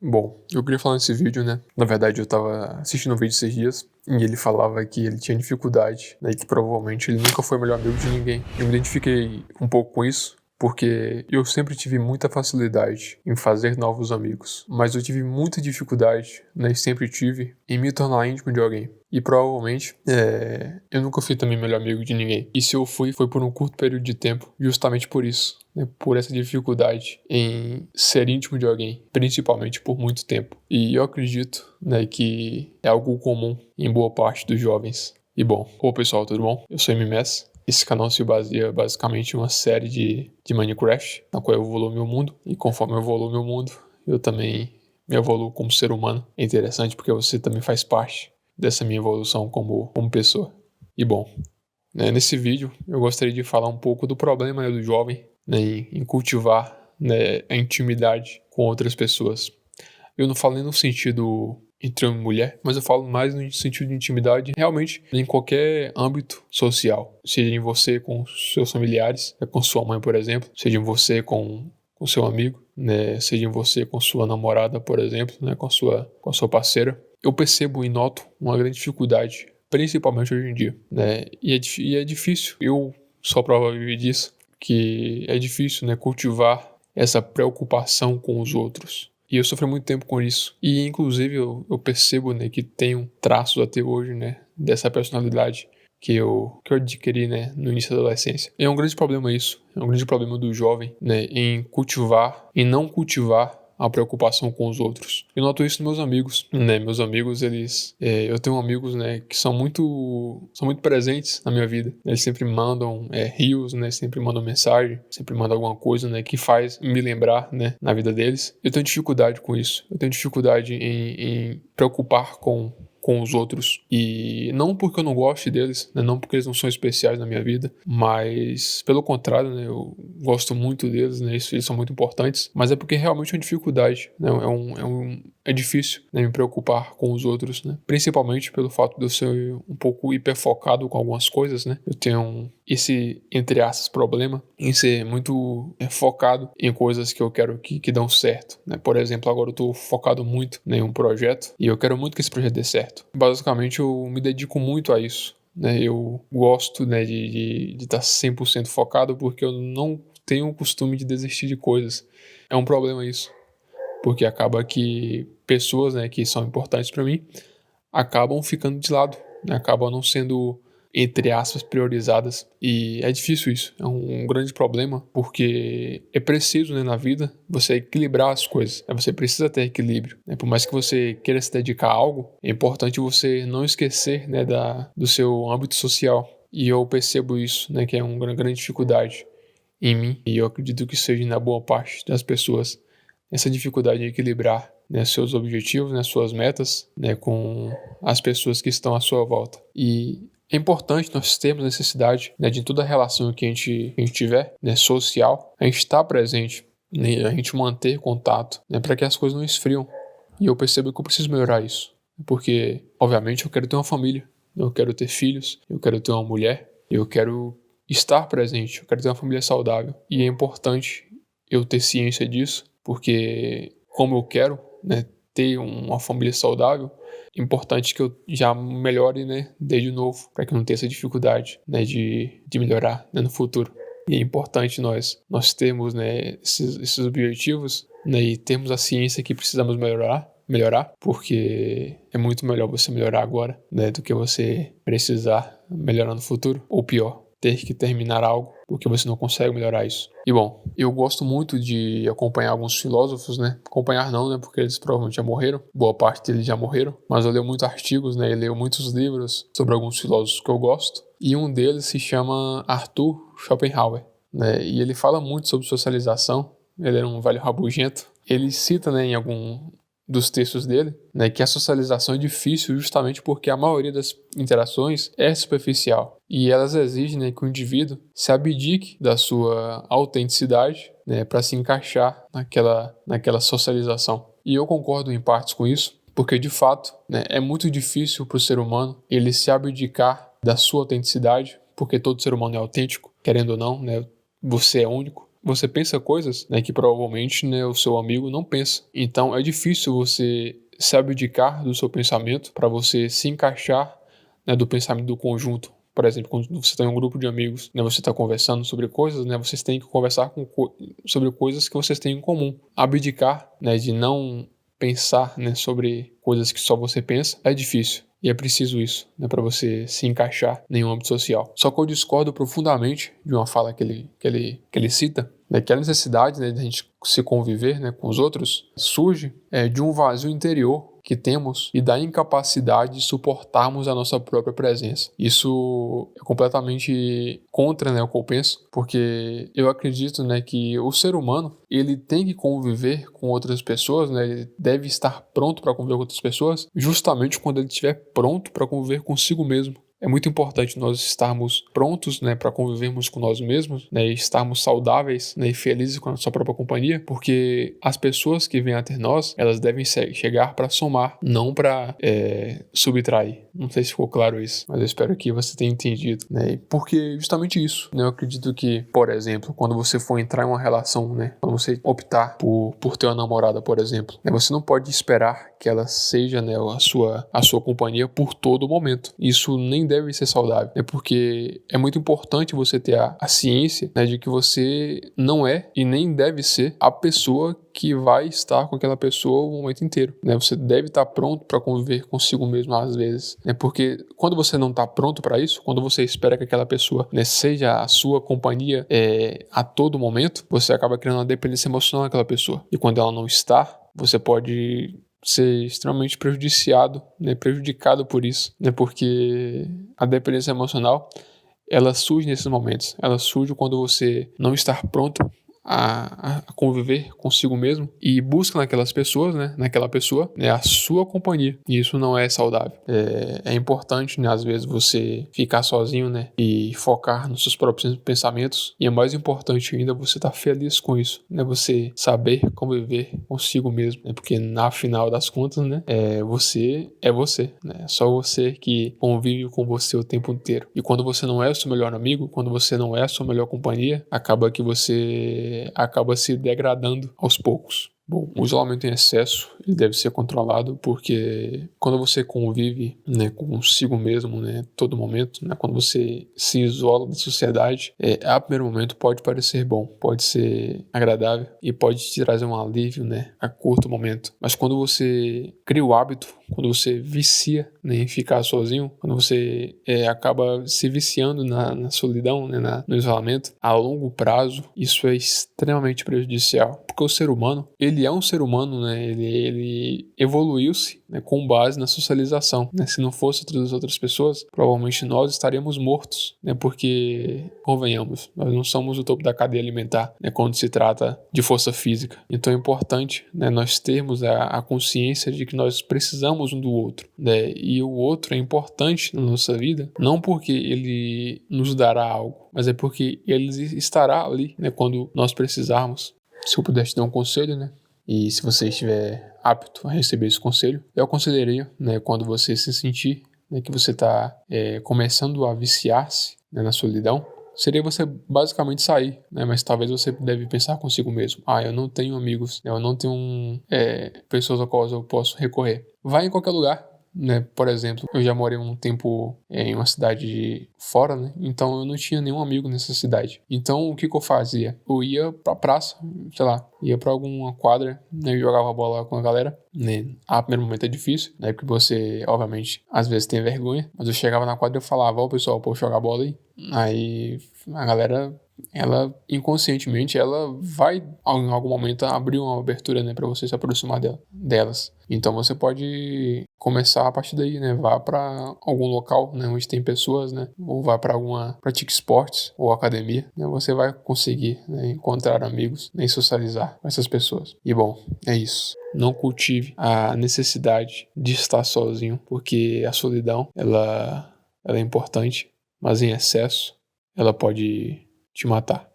Bom, eu queria falar nesse vídeo, né? Na verdade, eu tava assistindo um vídeo esses dias e ele falava que ele tinha dificuldade, né? E que provavelmente ele nunca foi o melhor amigo de ninguém. Eu me identifiquei um pouco com isso, porque eu sempre tive muita facilidade em fazer novos amigos, mas eu tive muita dificuldade, né? E sempre tive, em me tornar íntimo de alguém. E provavelmente, eu nunca fui também melhor amigo de ninguém. E se eu fui, foi por um curto período de tempo, justamente por isso, né? Por essa dificuldade em ser íntimo de alguém, principalmente por muito tempo. E eu acredito, né, que é algo comum em boa parte dos jovens. E bom, pessoal, tudo bom? Eu sou MMS. Esse canal se baseia basicamente em uma série de Minecraft, na qual eu evoluo meu mundo. E conforme eu evoluo meu mundo, eu também me evoluo como ser humano. É interessante porque você também faz parte dessa minha evolução como pessoa. E bom, né, nesse vídeo eu gostaria de falar um pouco do problema, né, do jovem, né, em cultivar, né, a intimidade com outras pessoas. Eu não falo nem no sentido entre homem e mulher, mas eu falo mais no sentido de intimidade realmente em qualquer âmbito social. Seja em você com seus familiares, com sua mãe, por exemplo, seja em você com seu amigo, né, seja em você com sua namorada, por exemplo, né, com a sua parceira. Eu percebo e noto uma grande dificuldade, principalmente hoje em dia, né, e é difícil, eu sou a prova viva disso, que é difícil, né, cultivar essa preocupação com os outros. E eu sofri muito tempo com isso. E, inclusive, eu percebo, né, que tenho traços até hoje, né, dessa personalidade que eu adquiri, né, no início da adolescência. E é um grande problema isso. É um grande problema do jovem, né, em não cultivar a preocupação com os outros. Eu noto isso nos meus amigos, né? Meus amigos, eu tenho amigos, né, que são muito presentes na minha vida. Eles sempre mandam rios, né? Sempre mandam mensagem, sempre mandam alguma coisa, né, que faz me lembrar, né, na vida deles. Eu tenho dificuldade com isso. Eu tenho dificuldade em preocupar com os outros, e não porque eu não goste deles, né? Não porque eles não são especiais na minha vida, mas pelo contrário, né? Eu gosto muito deles, né? Eles são muito importantes, mas é porque realmente é uma dificuldade, né? É difícil, né, me preocupar com os outros, né? Principalmente pelo fato de eu ser um pouco hiperfocado com algumas coisas, né? Eu tenho esse, entre aspas, problema em ser muito focado em coisas que eu quero que dão certo, né? Por exemplo, agora eu tô focado muito em um projeto e eu quero muito que esse projeto dê certo. Basicamente, eu me dedico muito a isso, né? Eu gosto, né, de estar 100% focado porque eu não tenho o costume de desistir de coisas. É um problema isso, porque acaba que pessoas, né, que são importantes para mim acabam ficando de lado, né? Acabam não sendo, entre aspas, priorizadas. E é difícil isso, é um grande problema, porque é preciso, né, na vida, você equilibrar as coisas, né? Você precisa ter equilíbrio, né? Por mais que você queira se dedicar a algo, é importante você não esquecer, né, do seu âmbito social. E eu percebo isso, né, que é uma grande dificuldade em mim, e eu acredito que seja na boa parte das pessoas, essa dificuldade de equilibrar, né, seus objetivos, né, suas metas, né, com as pessoas que estão à sua volta. E é importante nós termos necessidade, né, de toda a relação que a gente tiver, né, social, a gente estar presente, né, a gente manter contato, né, para que as coisas não esfriam. E eu percebo que eu preciso melhorar isso, porque, obviamente, eu quero ter uma família, eu quero ter filhos, eu quero ter uma mulher, eu quero estar presente, eu quero ter uma família saudável. E é importante eu ter ciência disso, porque como eu quero, né, ter uma família saudável, é importante que eu já melhore, né, desde novo, para que eu não tenha essa dificuldade, né, de melhorar, né, no futuro. E é importante nós termos, né, esses objetivos, né, e termos a ciência que precisamos melhorar, porque é muito melhor você melhorar agora, né, do que você precisar melhorar no futuro, ou pior, ter que terminar algo porque você não consegue melhorar isso. E bom, eu gosto muito de acompanhar alguns filósofos, né? Acompanhar não, né? Porque eles provavelmente já morreram. Boa parte deles já morreram. Mas eu leio muitos artigos, né? Eu leio muitos livros sobre alguns filósofos que eu gosto. E um deles se chama Arthur Schopenhauer, né? E ele fala muito sobre socialização. Ele era um velho rabugento. Ele cita, né, em algum dos textos dele, né, que a socialização é difícil justamente porque a maioria das interações é superficial e elas exigem, né, que o indivíduo se abdique da sua autenticidade, né, para se encaixar naquela socialização. E eu concordo em partes com isso, porque de fato, né, é muito difícil para o ser humano ele se abdicar da sua autenticidade, porque todo ser humano é autêntico, querendo ou não, né, você é único. você pensa coisas, né, que provavelmente, né, o seu amigo não pensa. Então é difícil você se abdicar do seu pensamento para você se encaixar, né, do pensamento do conjunto. Por exemplo, quando você está em um grupo de amigos, né, você está conversando sobre coisas, né, vocês têm que conversar sobre coisas que vocês têm em comum. Abdicar, né, de não pensar, né, sobre coisas que só você pensa é difícil. E é preciso isso, né, para você se encaixar em um âmbito social. Só que eu discordo profundamente de uma fala que ele cita, né, que a necessidade, né, de a gente se conviver, né, com os outros surge de um vazio interior que temos e da incapacidade de suportarmos a nossa própria presença. Isso é completamente contra, né, o que eu penso, porque eu acredito, né, que o ser humano ele tem que conviver com outras pessoas, né, ele deve estar pronto para conviver com outras pessoas justamente quando ele estiver pronto para conviver consigo mesmo. É muito importante nós estarmos prontos, né, para convivermos com nós mesmos, né, e estarmos saudáveis, né, e felizes com a nossa própria companhia, porque as pessoas que vêm até nós, elas devem chegar para somar, não para subtrair. Não sei se ficou claro isso, mas eu espero que você tenha entendido, né, porque justamente isso, né, eu acredito que, por exemplo, quando você for entrar em uma relação, né, quando você optar por ter uma namorada, por exemplo, né, você não pode esperar que ela seja, né, a sua companhia por todo momento. Isso nem deve ser saudável, né? Porque é muito importante você ter a ciência, né, de que você não é e nem deve ser a pessoa que vai estar com aquela pessoa o momento inteiro, né? Você deve estar pronto para conviver consigo mesmo às vezes, né? Porque quando você não está pronto para isso, quando você espera que aquela pessoa, né, seja a sua companhia a todo momento, você acaba criando uma dependência emocional naquela pessoa. E quando ela não está, você pode ser extremamente prejudicado por isso, né? Porque a dependência emocional, ela surge nesses momentos, ela surge quando você não está pronto a conviver consigo mesmo e busca naquelas pessoas, né, naquela pessoa, né, a sua companhia. E isso não é saudável. É importante, né, às vezes você ficar sozinho, né, e focar nos seus próprios pensamentos. E é mais importante ainda você estar feliz com isso, né, você saber conviver consigo mesmo, né, porque na final das contas, né, você, né, é só você que convive com você o tempo inteiro. E quando você não é o seu melhor amigo, quando você não é a sua melhor companhia, acaba que você acaba se degradando aos poucos. Bom, o isolamento em excesso ele deve ser controlado porque quando você convive, né, consigo mesmo, né, todo momento, né, quando você se isola da sociedade, a primeiro momento pode parecer bom, pode ser agradável e pode te trazer um alívio, né, a curto momento. Mas quando você cria o hábito, quando você vicia, né, em ficar sozinho, quando você acaba se viciando na solidão, né, no isolamento, a longo prazo, isso é extremamente prejudicial. Porque o ser humano, ele é um ser humano, né? Ele evoluiu-se, né, com base na socialização, né? Se não fosse as outras pessoas, provavelmente nós estaríamos mortos, né? Porque, convenhamos, nós não somos o topo da cadeia alimentar, né, quando se trata de força física. Então é importante, né, nós termos a consciência de que nós precisamos um do outro, né? E o outro é importante na nossa vida, não porque ele nos dará algo, mas é porque ele estará ali, né, quando nós precisarmos. Se eu pudesse dar um conselho, né? E se você estiver apto a receber esse conselho, eu aconselharia, né, quando você se sentir, né, que você está começando a viciar-se, né, na solidão, seria você basicamente sair, né? Mas talvez você deve pensar consigo mesmo. Eu não tenho amigos, eu não tenho pessoas às quais eu posso recorrer. Vai em qualquer lugar, né? Por exemplo, eu já morei um tempo em uma cidade fora, né? Então eu não tinha nenhum amigo nessa cidade. Então o que eu fazia? Eu ia pra praça, sei lá, ia pra alguma quadra, né? E jogava bola com a galera, né? A primeiro momento é difícil, né? Porque você, obviamente, às vezes tem vergonha, mas eu chegava na quadra e eu falava, pessoal, pode jogar bola aí? Aí a galera, ela inconscientemente, ela vai em algum momento abrir uma abertura, né, para você se aproximar delas. Então você pode começar a partir daí, né, vá para algum local, né, onde tem pessoas, né, ou vá para pratique esportes ou academia, né, você vai conseguir, né, encontrar amigos, né, e socializar com essas pessoas. E bom, é isso. Não cultive a necessidade de estar sozinho, porque a solidão, ela é importante, mas em excesso ela pode te matar.